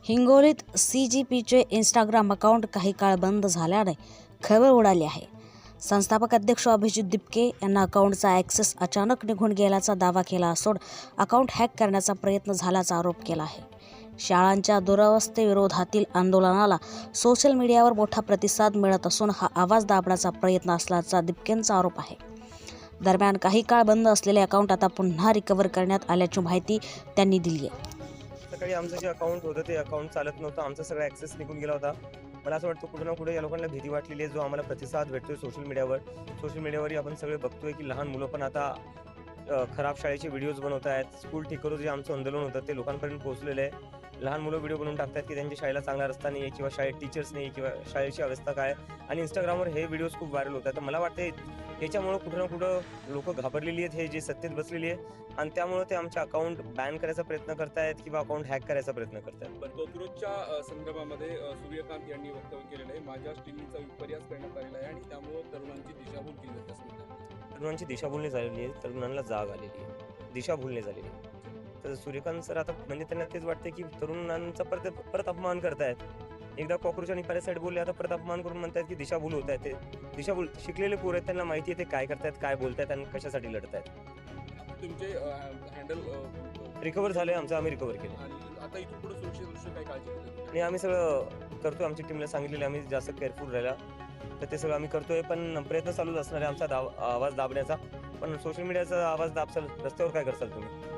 हिंगोलीत CGPचे Instagram account काही काळ बंद झाल्याने खळबळ उडाली आहे. संस्थापक अध्यक्ष अभिजित दिपके यांना अकाउंटचा ॲक्सेस अचानक निघून गेल्याचा दावा केला असून अकाउंट हॅक करण्याचा प्रयत्न झाल्याचा आरोप केला आहे. शाळांच्या दुरवस्थेविरोधातील आंदोलनाला सोशल मीडियावर मोठा प्रतिसाद मिळत असून हा आवाज दाबण्याचा प्रयत्न असल्याचा दिपकेंचा आरोप आहे. दरम्यान काही काळ बंद असलेले अकाउंट आता पुन्हा रिकव्हर करण्यात आल्याची माहिती त्यांनी दिली आहे. सकाळी आमचं जे अकाउंट होतं ते अकाउंट चालत नव्हतं. आमचा सगळा ॲक्सेस निघून गेला होता. मला असं वाटतं कुठे ना कुठे या लोकांना भीती वाटलेली आहे. जो आम्हाला प्रतिसाद भेटतोय सोशल मीडियावरही आपण सगळे बघतोय की लहान मुलं पण आता खराब शाळेचे व्हिडिओज बनवत आहेत. स्कूल ठीक करू जे आमचं आंदोलन होतं ते लोकांपर्यंत पोहोचलेलं आहे. लहान मुलं व्हिडिओ बनवून टाकतात की त्यांच्या शाळेला चांगला रस्ता नाही आहे किंवा शाळेत टीचर्स नाही किंवा शाळेची अवस्था काय आणि इंस्टाग्रामवर हे व्हिडिओज खूप व्हायरल होतात. तर मला वाटतं याच्यामुळं कुठं ना कुठं लोक घाबरलेली आहेत, हे जे सत्तेत बसलेली आहे आणि त्यामुळे ते आमचे अकाउंट बॅन करायचा प्रयत्न करतायत किंवा अकाउंट हॅक करायचा प्रयत्न करतायत. पण कॉक्रोचच्या संदर्भामध्ये सूर्यकांत यांनी वक्तव्य केलेलं आहे, माझ्या स्ट्रीमिंगचा विपर्यास करण्यात आलेला आहे आणि त्यामुळे तरुणांची दिशाभूल केली जाते असं म्हणतात. तरुणांची दिशाभूल झालेली आहे, तरुणांना जाग आलेली आहे, दिशाभूल नाही झालेली. तर सूर्यकांत सर आता म्हणजे त्यांना तेच वाटतं की तरुणांचा परत अपमान करतायत. एकदा कॉक्रोच आणि पॅरासाइट बोलले, आता परत अपमान करून म्हणतात की दिशाभूल होत आहे. ते दिशाभूल शिकलेले पोर आहेत, त्यांना माहिती आहे ते काय करतायत, काय बोलतायत आणि कशासाठी लढतायत. तुमचे हँडल रिकवर झाले आमचं, आम्ही रिकवर केलं आणि आता इथून पुढे सुरक्षित दृष्ट्या काय काळजी घेतली आणि आम्ही सगळं करतोय. आमच्या टीमला सांगितलेलं आम्ही जास्त केअरफुल राहायला, तर ते सगळं आम्ही करतोय. पण प्रयत्न चालूच असणार आहे आमचा आवाज दाबण्याचा. पण सोशल मीडियाचा आवाज दाबसाल, रस्त्यावर काय करसाल तुम्ही?